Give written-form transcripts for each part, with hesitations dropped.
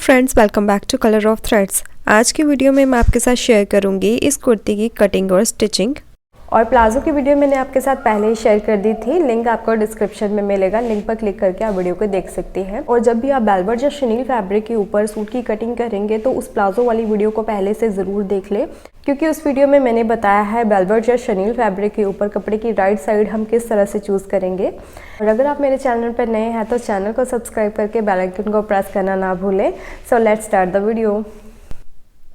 Friends, welcome back to colour of threads. आज की video में मैं आपके साथ शेयर करूंगी इस कुर्ती की कटिंग और स्टिचिंग। और प्लाजो की वीडियो मैंने आपके साथ पहले ही शेयर कर दी थी, लिंक आपको डिस्क्रिप्शन में मिलेगा, लिंक पर क्लिक करके आप वीडियो को देख सकती हैं। और जब भी आप वेलवेट या शिनील फैब्रिक के ऊपर सूट की कटिंग करेंगे तो उस प्लाजो वाली वीडियो को पहले से ज़रूर देख लें, क्योंकि उस वीडियो में मैंने बताया है वेलवेट या शिनील फैब्रिक के ऊपर कपड़े की राइट साइड हम किस तरह से चूज़ करेंगे। और अगर आप मेरे चैनल पर नए हैं तो चैनल को सब्सक्राइब करके बेल आइकन को प्रेस करना ना भूलें। So let's start the video.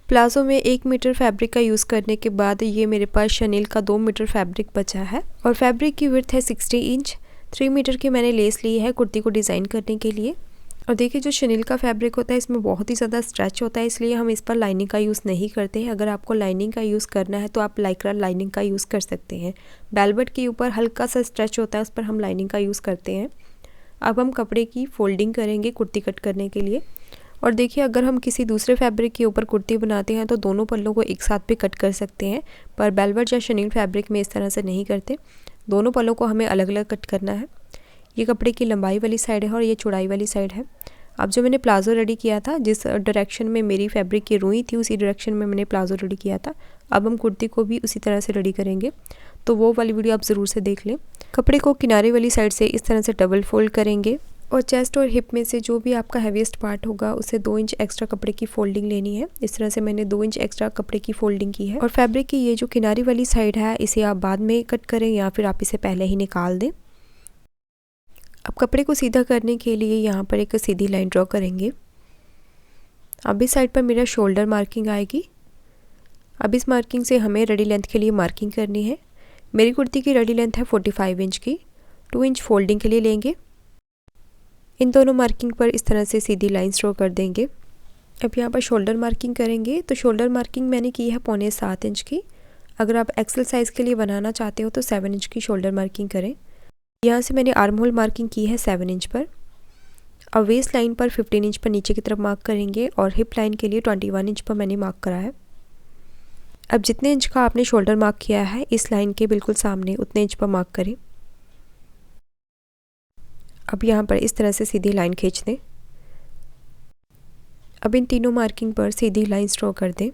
Palazzo में 1 मीटर फैब्रिक का यूज़ करने के बाद ये मेरे पास शनील का 2 मीटर फैब्रिक बचा है और फैब्रिक की विड्थ है 60 इंच। 3 मीटर की मैंने लेस ली है कुर्ती को डिज़ाइन करने के लिए। और देखिए, जो शनील का फैब्रिक होता है इसमें बहुत ही ज़्यादा स्ट्रेच होता है, इसलिए हम इस पर लाइनिंग का यूज़ नहीं करते हैं। अगर आपको लाइनिंग का यूज़ करना है तो आप लाइक्रा लाइनिंग का यूज़ कर सकते हैं। वेलवेट के ऊपर हल्का सा स्ट्रेच होता है, उस पर हम लाइनिंग का यूज़ करते हैं। अब हम कपड़े की फोल्डिंग करेंगे कुर्ती कट करने के लिए। और देखिए, अगर हम किसी दूसरे फैब्रिक के ऊपर कुर्ती बनाते हैं तो दोनों पल्लों को एक साथ भी कट कर सकते हैं, पर वेलवेट या शनील फैब्रिक में इस तरह से नहीं करते। दोनों पल्लों को हमें अलग अलग कट करना है। ये कपड़े की लंबाई वाली साइड है और ये चौड़ाई वाली साइड है। अब जो मैंने प्लाजो रेडी किया था, जिस डायरेक्शन में मेरी फैब्रिक की रुई थी उसी डायरेक्शन में मैंने प्लाजो रेडी किया था। अब हम कुर्ती को भी उसी तरह से रेडी करेंगे, तो वो वाली वीडियो आप ज़रूर से देख लें। कपड़े को किनारे वाली साइड से इस तरह से डबल फोल्ड करेंगे और चेस्ट और हिप में से जो भी आपका हैवीएस्ट पार्ट होगा उसे 2 इंच एक्स्ट्रा कपड़े की फोल्डिंग लेनी है। इस तरह से मैंने 2 इंच एक्स्ट्रा कपड़े की फोल्डिंग की है। और फैब्रिक की ये जो किनारी वाली साइड है इसे आप बाद में कट करें या फिर आप इसे पहले ही निकाल दें। अब कपड़े को सीधा करने के लिए यहाँ पर एक सीधी लाइन ड्रॉ करेंगे। अब इस साइड पर मेरा शोल्डर मार्किंग आएगी। अब इस मार्किंग से हमें रेडी लेंथ के लिए मार्किंग करनी है। मेरी कुर्ती की रेडी लेंथ है 45 इंच की। 2 इंच फोल्डिंग के लिए लेंगे। इन दोनों मार्किंग पर इस तरह से सीधी लाइंस ड्रॉ कर देंगे। अब यहाँ पर शोल्डर मार्किंग करेंगे, तो शोल्डर मार्किंग मैंने की है 6.25 इंच की। अगर आप एक्सेल साइज़ के लिए बनाना चाहते हो तो 7 इंच की शोल्डर मार्किंग करें। यहाँ से मैंने आर्म होल मार्किंग की है 7 इंच पर। अब वेस्ट लाइन पर 15 इंच पर नीचे की तरफ मार्क करेंगे और हिप लाइन के लिए 21 इंच पर मैंने मार्क करा है। अब जितने इंच का आपने शोल्डर मार्क किया है इस लाइन के बिल्कुल सामने उतने इंच पर मार्क करें। अब यहाँ पर इस तरह से सीधी लाइन खींच दें। अब इन तीनों मार्किंग पर सीधी लाइंस ड्रॉ कर दें।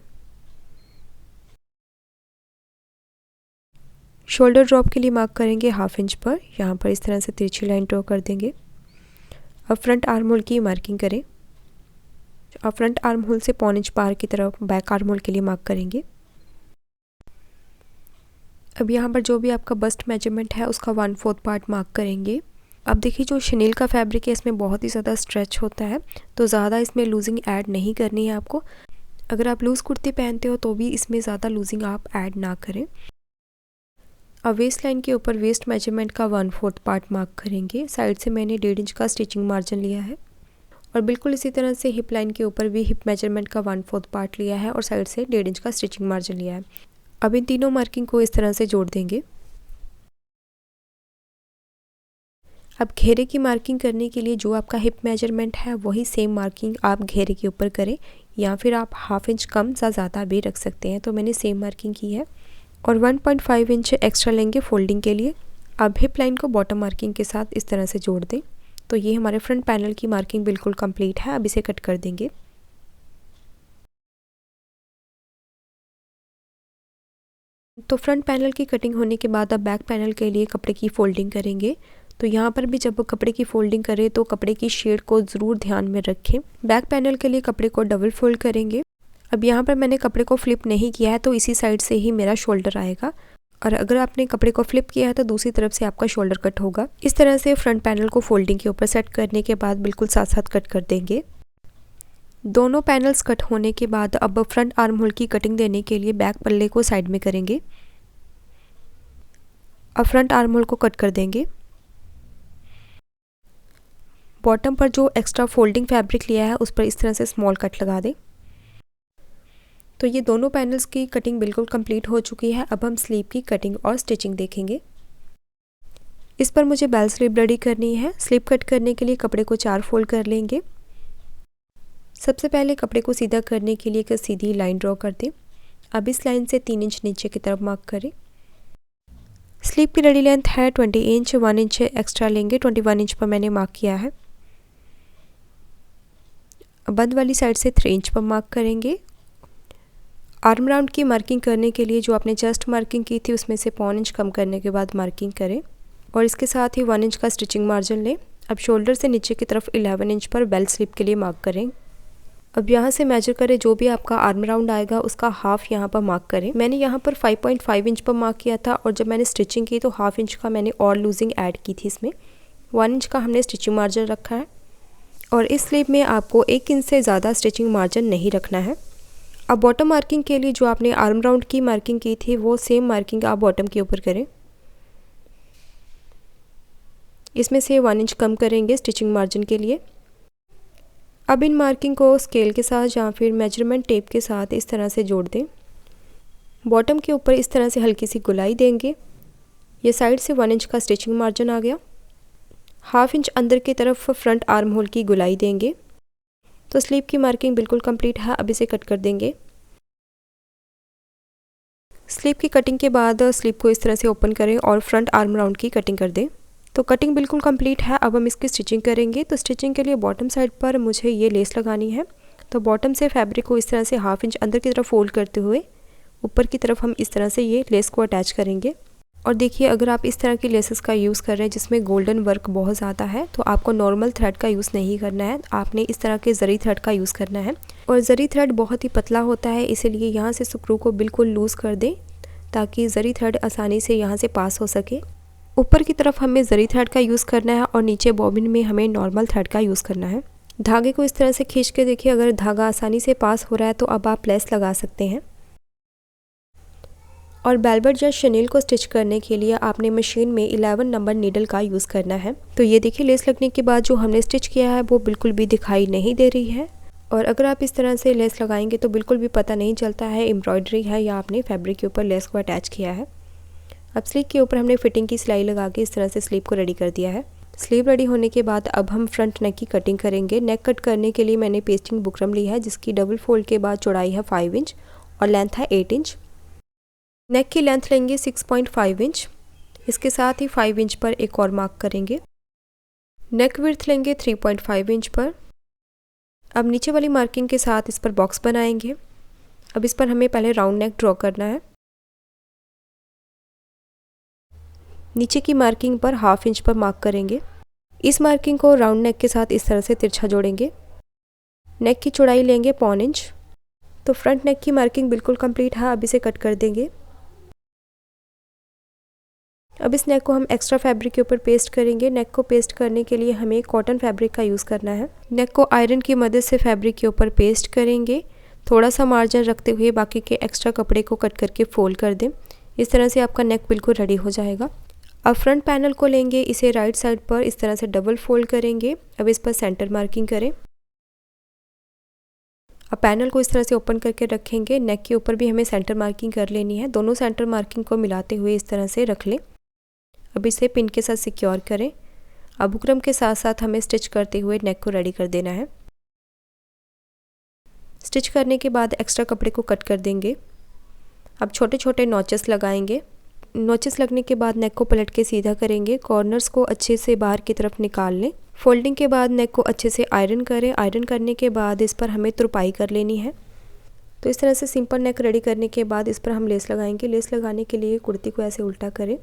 शोल्डर ड्रॉप के लिए मार्क करेंगे 1/2 इंच पर। यहाँ पर इस तरह से तिरछी लाइन ड्रॉ कर देंगे। अब फ्रंट आर्म होल की मार्किंग करें। अब फ्रंट आर्म होल से 1/4 इंच बाहर की तरफ बैक आर्म होल के लिए मार्क करेंगे। अब यहाँ पर जो भी आपका बस्ट मेजरमेंट है उसका 1/4 पार्ट मार्क करेंगे। अब देखिए, जो शनील का फैब्रिक है इसमें बहुत ही ज़्यादा स्ट्रेच होता है, तो ज़्यादा इसमें लूजिंग ऐड नहीं करनी है आपको। अगर आप लूज़ कुर्ती पहनते हो तो भी इसमें ज़्यादा लूजिंग आप ऐड ना करें। अब वेस्ट लाइन के ऊपर वेस्ट मेजरमेंट का 1/4 पार्ट मार्क करेंगे। साइड से मैंने 1.5 इंच का स्टिचिंग मार्जिन लिया है और बिल्कुल इसी तरह से हिप लाइन के ऊपर भी हिप मेजरमेंट का 1/4 पार्ट लिया है और साइड से 1.5 इंच का स्टिचिंग मार्जिन लिया है। अब इन तीनों मार्किंग को इस तरह से जोड़ देंगे। अब घेरे की मार्किंग करने के लिए जो आपका हिप मेजरमेंट है वही सेम मार्किंग आप घेरे के ऊपर करें, या फिर आप 1/2 इंच कम या ज़्यादा भी रख सकते हैं। तो मैंने सेम मार्किंग की है और 1.5 इंच एक्स्ट्रा लेंगे फोल्डिंग के लिए। अब हिप लाइन को बॉटम मार्किंग के साथ इस तरह से जोड़ दें। तो ये हमारे फ्रंट पैनल की मार्किंग बिल्कुल कंप्लीट है। अब इसे कट कर देंगे। तो फ्रंट पैनल की कटिंग होने के बाद अब बैक पैनल के लिए कपड़े की फोल्डिंग करेंगे। तो यहाँ पर भी जब कपड़े की फोल्डिंग करें तो कपड़े की शेड को ज़रूर ध्यान में रखें। बैक पैनल के लिए कपड़े को डबल फोल्ड करेंगे। अब यहाँ पर मैंने कपड़े को फ्लिप नहीं किया है, तो इसी साइड से ही मेरा शोल्डर आएगा। और अगर आपने कपड़े को फ्लिप किया है तो दूसरी तरफ से आपका शोल्डर कट होगा। इस तरह से फ्रंट पैनल को फोल्डिंग के ऊपर सेट करने के बाद बिल्कुल साथ साथ कट कर देंगे। दोनों पैनल्स कट होने के बाद अब फ्रंट आर्म होल की कटिंग देने के लिए बैक पल्ले को साइड में करेंगे। अब फ्रंट आर्म होल को कट कर देंगे। बॉटम पर जो एक्स्ट्रा फोल्डिंग फैब्रिक लिया है उस पर इस तरह से स्मॉल कट लगा दें। तो ये दोनों पैनल्स की कटिंग बिल्कुल कंप्लीट हो चुकी है। अब हम स्लीव की कटिंग और स्टिचिंग देखेंगे। इस पर मुझे बेल स्लीव रेडी करनी है। स्लीव कट करने के लिए कपड़े को 4 फोल्ड कर लेंगे। सबसे पहले कपड़े को सीधा करने के लिए एक सीधी लाइन ड्रॉ कर दें। अब इस लाइन से 3 इंच नीचे की तरफ मार्क करें। स्लीव की रेडी लेंथ है 20 इंच। 1 इंच एक्स्ट्रा लेंगे। 21 इंच पर मैंने मार्क किया है। बंद वाली साइड से 3 इंच पर मार्क करेंगे। आर्म राउंड की मार्किंग करने के लिए जो आपने चेस्ट मार्किंग की थी उसमें से 1.25 इंच कम करने के बाद मार्किंग करें और इसके साथ ही 1 इंच का स्टिचिंग मार्जिन लें। अब शोल्डर से नीचे की तरफ 11 इंच पर बेल्ट स्लीव के लिए मार्क करें। अब यहाँ से मेजर करें, जो भी आपका आर्म राउंड आएगा उसका हाफ यहाँ पर मार्क करें। मैंने यहाँ पर 5.5 इंच पर मार्क किया था और जब मैंने स्टिचिंग की तो हाफ इंच का मैंने और लूजिंग ऐड की थी। इसमें 1 इंच का हमने स्टिचिंग मार्जिन रखा है और इस स्लीव में आपको 1 इंच से ज़्यादा स्टिचिंग मार्जिन नहीं रखना है। अब बॉटम मार्किंग के लिए जो आपने आर्म राउंड की मार्किंग की थी वो सेम मार्किंग आप बॉटम के ऊपर करें। इसमें से 1 इंच कम करेंगे स्टिचिंग मार्जिन के लिए। अब इन मार्किंग को स्केल के साथ या फिर मेजरमेंट टेप के साथ इस तरह से जोड़ दें। बॉटम के ऊपर इस तरह से हल्की सी गुलाई देंगे। ये साइड से 1 इंच का स्टिचिंग मार्जिन आ गया। हाफ इंच अंदर की तरफ फ्रंट आर्म होल की गुलाई देंगे। तो स्लीव की मार्किंग बिल्कुल कंप्लीट है। अब इसे कट कर देंगे। स्लीव की कटिंग के बाद स्लीव को इस तरह से ओपन करें और फ्रंट आर्म राउंड की कटिंग कर दें। तो कटिंग बिल्कुल कंप्लीट है। अब हम इसकी स्टिचिंग करेंगे। तो स्टिचिंग के लिए बॉटम साइड पर मुझे ये लेस लगानी है। तो बॉटम से फैब्रिक को इस तरह से हाफ इंच अंदर की तरफ फोल्ड करते हुए ऊपर की तरफ हम इस तरह से ये लेस को अटैच करेंगे। और देखिए, अगर आप इस तरह की लेसेस का यूज़ कर रहे हैं जिसमें गोल्डन वर्क बहुत ज़्यादा है तो आपको नॉर्मल थ्रेड का यूज़ नहीं करना है, आपने इस तरह के ज़री थ्रेड का यूज़ करना है। और ज़री थ्रेड बहुत ही पतला होता है, इसीलिए यहाँ से स्क्रू को बिल्कुल लूज़ कर दें ताकि ज़री थ्रेड आसानी से यहाँ से पास हो सके। ऊपर की तरफ हमें ज़री थ्रेड का यूज़ करना है और नीचे बॉबिन में हमें नॉर्मल थ्रेड का यूज़ करना है। धागे को इस तरह से खींच के देखिए, अगर धागा आसानी से पास हो रहा है तो अब आप लेस लगा सकते हैं। और बेलवेट या शनील को स्टिच करने के लिए आपने मशीन में 11 नंबर नीडल का यूज़ करना है। तो ये देखिए, लेस लगने के बाद जो हमने स्टिच किया है वो बिल्कुल भी दिखाई नहीं दे रही है। और अगर आप इस तरह से लेस लगाएंगे तो बिल्कुल भी पता नहीं चलता है एम्ब्रॉयडरी है या आपने फैब्रिक के ऊपर लेस को अटैच किया है। अब स्लीव के ऊपर हमने फिटिंग की सिलाई लगा के इस तरह से स्लीव को रेडी कर दिया है। स्लीव रेडी होने के बाद अब हम फ्रंट नेक की कटिंग करेंगे। नेक कट करने के लिए मैंने पेस्टिंग बुकरम ली है जिसकी डबल फोल्ड के बाद चौड़ाई है 5 इंच और लेंथ है 8 इंच। नेक की लेंथ लेंगे 6.5 इंच। इसके साथ ही 5 इंच पर एक और मार्क करेंगे। नेक विड्थ लेंगे 3.5 इंच पर। अब नीचे वाली मार्किंग के साथ इस पर बॉक्स बनाएंगे। अब इस पर हमें पहले राउंड नेक ड्रॉ करना है। नीचे की मार्किंग पर हाफ इंच पर मार्क करेंगे। इस मार्किंग को राउंड नेक के साथ इस तरह से तिरछा जोड़ेंगे। नेक की चौड़ाई लेंगे 1.25 इंच। तो फ्रंट नेक की मार्किंग बिल्कुल कंप्लीट है। अब इसे कट कर देंगे। अब इस नेक को हम एक्स्ट्रा फैब्रिक के ऊपर पेस्ट करेंगे। नेक को पेस्ट करने के लिए हमें कॉटन फैब्रिक का यूज़ करना है। नेक को आयरन की मदद से फैब्रिक के ऊपर पेस्ट करेंगे। थोड़ा सा मार्जिन रखते हुए बाकी के एक्स्ट्रा कपड़े को कट करके फोल्ड कर दें। इस तरह से आपका नेक बिल्कुल रेडी हो जाएगा। अब फ्रंट पैनल को लेंगे, इसे राइट साइड पर इस तरह से डबल फोल्ड करेंगे। अब इस पर सेंटर मार्किंग करें। अब पैनल को इस तरह से ओपन करके रखेंगे। नेक के ऊपर भी हमें सेंटर मार्किंग कर लेनी है। दोनों सेंटर मार्किंग को मिलाते हुए इस तरह से रख लें। अब इसे पिन के साथ सिक्योर करें। अब बुकरम के साथ साथ हमें स्टिच करते हुए नेक को रेडी कर देना है। स्टिच करने के बाद एक्स्ट्रा कपड़े को कट कर देंगे। अब छोटे छोटे नॉचेस लगाएंगे। नॉचेस लगने के बाद नेक को पलट के सीधा करेंगे। कॉर्नर्स को अच्छे से बाहर की तरफ निकाल लें। फोल्डिंग के बाद नेक को अच्छे से आयरन करें। आयरन करने के बाद इस पर हमें तुरपाई कर लेनी है। तो इस तरह से सिंपल नेक रेडी करने के बाद इस पर हम लेस लगाएंगे। लेस लगाने के लिए कुर्ती को ऐसे उल्टा करें।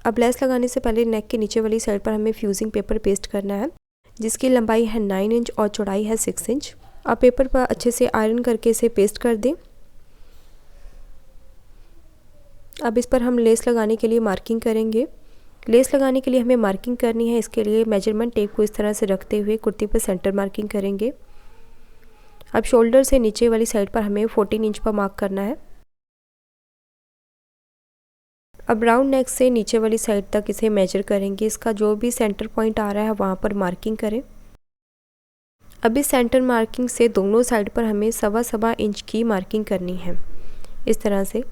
अब लेस लगाने से पहले नेक के नीचे वाली साइड पर हमें फ्यूजिंग पेपर पेस्ट करना है जिसकी लंबाई है 9 इंच और चौड़ाई है 6 इंच। अब पेपर पर अच्छे से आयरन करके इसे पेस्ट कर दें। अब इस पर हम लेस लगाने के लिए मार्किंग करेंगे। लेस लगाने के लिए हमें मार्किंग करनी है। इसके लिए मेजरमेंट टेप को इस तरह से रखते हुए कुर्ती पर सेंटर मार्किंग करेंगे। अब शोल्डर से नीचे वाली साइड पर हमें 14 इंच पर मार्क करना है। अब राउंड नेक से नीचे वाली साइड तक इसे मेजर करेंगे। इसका जो भी सेंटर पॉइंट आ रहा है वहाँ पर मार्किंग करें। अब इस सेंटर मार्किंग से दोनों साइड पर हमें 1.25 इंच की मार्किंग करनी है इस तरह से।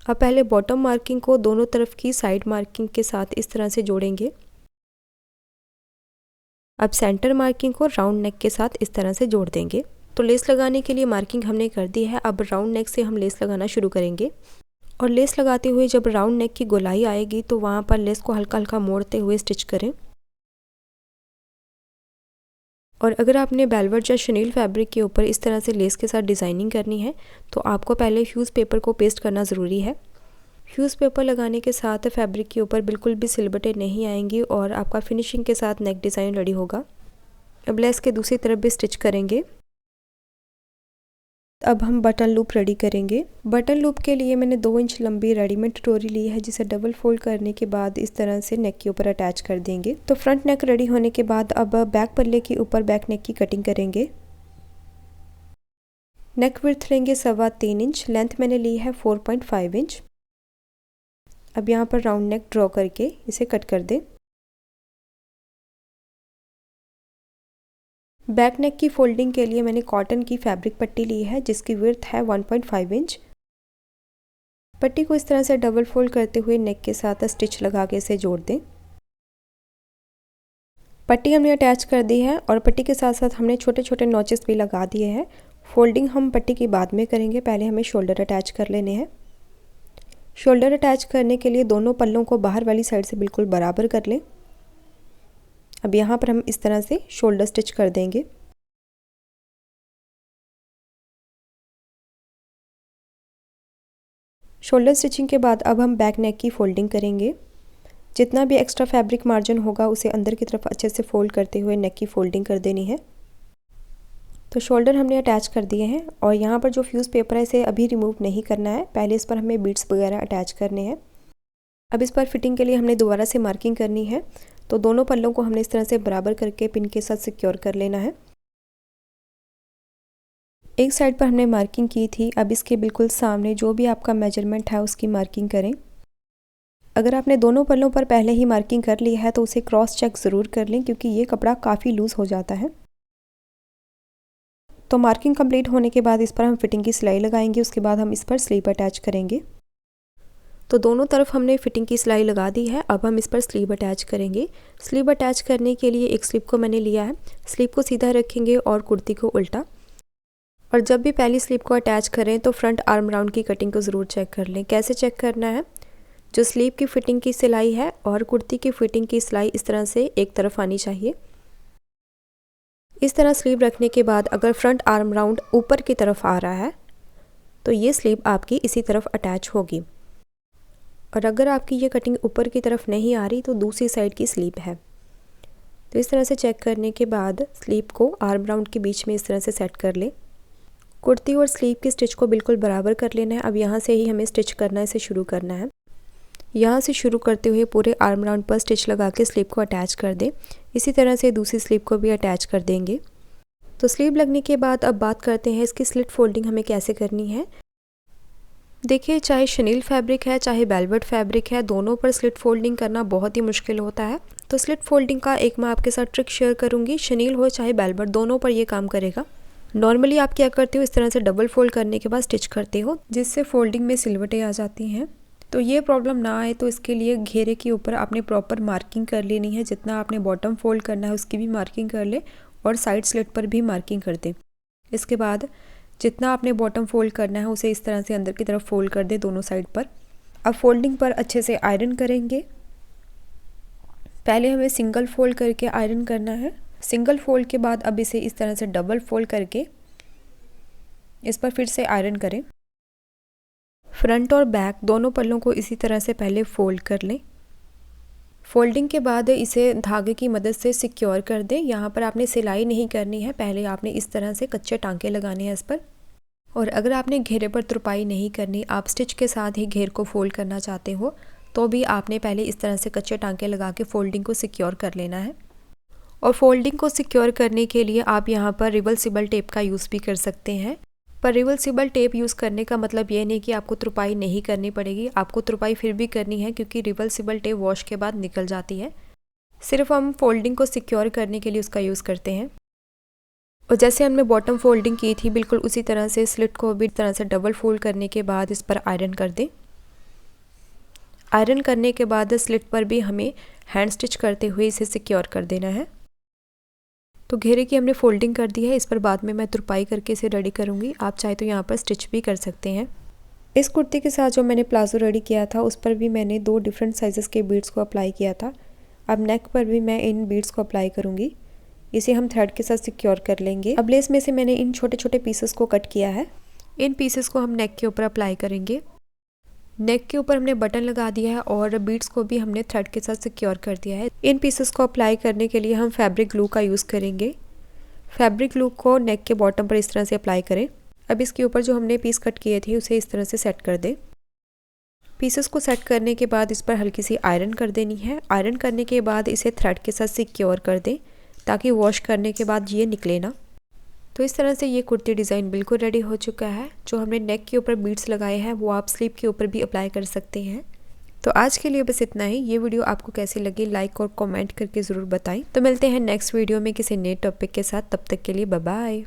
अब पहले बॉटम मार्किंग को दोनों तरफ की साइड मार्किंग के साथ इस तरह से जोड़ेंगे। अब सेंटर मार्किंग को राउंड नेक के साथ इस तरह से जोड़ देंगे। तो लेस लगाने के लिए मार्किंग हमने कर दी है। अब राउंड नेक से हम लेस लगाना शुरू करेंगे और लेस लगाते हुए जब राउंड नेक की गोलाई आएगी तो वहाँ पर लेस को हल्का हल्का मोड़ते हुए स्टिच करें। और अगर आपने वेलवेट या शनील फैब्रिक के ऊपर इस तरह से लेस के साथ डिज़ाइनिंग करनी है तो आपको पहले फ्यूज़ पेपर को पेस्ट करना ज़रूरी है। फ्यूज़ पेपर लगाने के साथ फैब्रिक के ऊपर बिल्कुल भी सिलबटें नहीं आएंगी और आपका फिनिशिंग के साथ नेक डिज़ाइन रेडी होगा। अब लेस के दूसरी तरफ भी स्टिच करेंगे। अब हम बटन लूप रेडी करेंगे। बटन लूप के लिए मैंने 2 इंच लंबी रेडीमेड डोरी ली है, जिसे डबल फोल्ड करने के बाद इस तरह से नेक के ऊपर अटैच कर देंगे। तो फ्रंट नेक रेडी होने के बाद अब बैक पल्ले के ऊपर बैक नेक की कटिंग करेंगे। नेक विड्थ लेंगे 3.25 इंच, लेंथ मैंने ली है 4.5 इंच। अब यहाँ पर राउंड नेक ड्रॉ करके इसे कट कर दें। बैक नेक की फोल्डिंग के लिए मैंने कॉटन की फैब्रिक पट्टी ली है, जिसकी विड्थ है 1.5 इंच। पट्टी को इस तरह से डबल फोल्ड करते हुए नेक के साथ स्टिच लगा के इसे जोड़ दें। पट्टी हमने अटैच कर दी है और पट्टी के साथ साथ हमने छोटे छोटे नॉचेस भी लगा दिए हैं। फोल्डिंग हम पट्टी की बाद में करेंगे, पहले हमें शोल्डर अटैच कर लेने हैं। शोल्डर अटैच करने के लिए दोनों पल्लों को बाहर वाली साइड से बिल्कुल बराबर कर लें। अब यहाँ पर हम इस तरह से शोल्डर स्टिच कर देंगे। शोल्डर स्टिचिंग के बाद अब हम बैक नेक की फोल्डिंग करेंगे। जितना भी एक्स्ट्रा फैब्रिक मार्जिन होगा उसे अंदर की तरफ अच्छे से फोल्ड करते हुए नेक की फोल्डिंग कर देनी है। तो शोल्डर हमने अटैच कर दिए हैं और यहाँ पर जो फ्यूज़ पेपर है इसे अभी रिमूव नहीं करना है, पहले इस पर हमें बीड्स वगैरह अटैच करने हैं। अब इस पर फिटिंग के लिए हमने दोबारा से मार्किंग करनी है, तो दोनों पल्लों को हमने इस तरह से बराबर करके पिन के साथ सिक्योर कर लेना है। एक साइड पर हमने मार्किंग की थी, अब इसके बिल्कुल सामने जो भी आपका मेजरमेंट है उसकी मार्किंग करें। अगर आपने दोनों पल्लों पर पहले ही मार्किंग कर ली है तो उसे क्रॉस चेक ज़रूर कर लें, क्योंकि ये कपड़ा काफ़ी लूज़ हो जाता है। तो मार्किंग कंप्लीट होने के बाद इस पर हम फिटिंग की सिलाई लगाएंगे, उसके बाद हम इस पर स्लीव अटैच करेंगे। तो दोनों तरफ हमने फिटिंग की सिलाई लगा दी है, अब हम इस पर स्लीव अटैच करेंगे। स्लीव अटैच करने के लिए एक स्लीव को मैंने लिया है, स्लीव को सीधा रखेंगे और कुर्ती को उल्टा। और जब भी पहली स्लीव को अटैच करें तो फ्रंट आर्म राउंड की कटिंग को ज़रूर चेक कर लें। कैसे चेक करना है, जो स्लीव की फिटिंग की सिलाई है और कुर्ती की फिटिंग की सिलाई इस तरह से एक तरफ आनी चाहिए। इस तरह स्लीव रखने के बाद अगर फ्रंट आर्म राउंड ऊपर की तरफ आ रहा है तो ये स्लीव आपकी इसी तरफ अटैच होगी, और अगर आपकी ये कटिंग ऊपर की तरफ नहीं आ रही तो दूसरी साइड की स्लीव है। तो इस तरह से चेक करने के बाद स्लीव को आर्म राउंड के बीच में इस तरह से सेट कर लें। कुर्ती और स्लीव की स्टिच को बिल्कुल बराबर कर लेना है। अब यहाँ से ही हमें स्टिच करना है, इसे शुरू करना है। यहाँ से शुरू करते हुए पूरे आर्म राउंड पर स्टिच लगा के स्लीव को अटैच कर दें। इसी तरह से दूसरी स्लीव को भी अटैच कर देंगे। तो स्लीव लगने के बाद अब बात करते हैं इसकी स्लिट फोल्डिंग हमें कैसे करनी है। देखिए, चाहे शनील फैब्रिक है चाहे वेलवेट फैब्रिक है, दोनों पर स्लिट फोल्डिंग करना बहुत ही मुश्किल होता है। तो स्लिट फोल्डिंग का एक मैं आपके साथ ट्रिक शेयर करूँगी। शनील हो चाहे वेलवेट, दोनों पर ये काम करेगा। नॉर्मली आप क्या करते हो, इस तरह से डबल फोल्ड करने के बाद स्टिच करते हो, जिससे फोल्डिंग में सिलवटें आ जाती हैं। तो ये प्रॉब्लम ना आए तो इसके लिए घेरे के ऊपर आपने प्रॉपर मार्किंग कर लेनी है। जितना आपने बॉटम फोल्ड करना है उसकी भी मार्किंग कर ले और साइड स्लिट पर भी मार्किंग कर दें। इसके बाद जितना आपने बॉटम फोल्ड करना है उसे इस तरह से अंदर की तरफ फोल्ड कर दें दोनों साइड पर। अब फोल्डिंग पर अच्छे से आयरन करेंगे। पहले हमें सिंगल फोल्ड करके आयरन करना है। सिंगल फोल्ड के बाद अब इसे इस तरह से डबल फोल्ड करके इस पर फिर से आयरन करें। फ्रंट और बैक दोनों पल्लों को इसी तरह से पहले फोल्ड कर लें। फोल्डिंग के बाद इसे धागे की मदद से सिक्योर कर दें। यहाँ पर आपने सिलाई नहीं करनी है, पहले आपने इस तरह से कच्चे टांके लगाने हैं इस पर। और अगर आपने घेरे पर तुरपाई नहीं करनी, आप स्टिच के साथ ही घेर को फोल्ड करना चाहते हो, तो भी आपने पहले इस तरह से कच्चे टांके लगा के फोल्डिंग को सिक्योर कर लेना है। और फोल्डिंग को सिक्योर करने के लिए आप यहाँ पर रिवर्सिबल टेप का यूज़ भी कर सकते हैं। पर रिवर्सिबल टेप यूज़ करने का मतलब ये नहीं कि आपको तुरपाई नहीं करनी पड़ेगी, आपको तुरपाई फिर भी करनी है, क्योंकि रिवर्सिबल टेप वॉश के बाद निकल जाती है। सिर्फ हम फोल्डिंग को सिक्योर करने के लिए उसका यूज़ करते हैं। और जैसे हमने बॉटम फोल्डिंग की थी, बिल्कुल उसी तरह से स्लिट को भी तरह से डबल फोल्ड करने के बाद इस पर आयरन कर दें। आयरन करने के बाद स्लिट पर भी हमें हैंड स्टिच करते हुए इसे सिक्योर कर देना है। तो घेरे की हमने फोल्डिंग कर दी है, इस पर बाद में मैं तुरपाई करके इसे रेडी करूँगी। आप चाहे तो यहाँ पर स्टिच भी कर सकते हैं। इस कुर्ती के साथ जो मैंने प्लाजो रेडी किया था उस पर भी मैंने 2 डिफरेंट साइज़ेस के बीड्स को अप्लाई किया था। अब नेक पर भी मैं इन बीड्स को अप्लाई करूँगी। इसे हम थ्रेड के साथ सिक्योर कर लेंगे। अब लेस में से मैंने इन छोटे छोटे पीसेस को कट किया है। इन पीसेस को हम नेक के ऊपर अप्लाई करेंगे। नेक के ऊपर हमने बटन लगा दिया है और बीड्स को भी हमने थ्रेड के साथ सिक्योर कर दिया है। इन पीसेस को अप्लाई करने के लिए हम फैब्रिक ग्लू का यूज़ करेंगे। फैब्रिक ग्लू को नेक के बॉटम पर इस तरह से अप्लाई करें। अब इसके ऊपर जो हमने पीस कट किए थे उसे इस तरह से सेट कर दें। पीसेस को सेट करने के बाद इस पर हल्की सी आयरन कर देनी है। आयरन करने के बाद इसे थ्रेड के साथ सिक्योर कर दें ताकि वॉश करने के बाद ये निकले ना। तो इस तरह से ये कुर्ती डिज़ाइन बिल्कुल रेडी हो चुका है। जो हमने नेक के ऊपर बीड्स लगाए हैं वो आप स्लीव के ऊपर भी अप्लाई कर सकते हैं। तो आज के लिए बस इतना ही। ये वीडियो आपको कैसी लगी लाइक और कमेंट करके ज़रूर बताएं। तो मिलते हैं नेक्स्ट वीडियो में किसी नए टॉपिक के साथ। तब तक के लिए बाय बाय।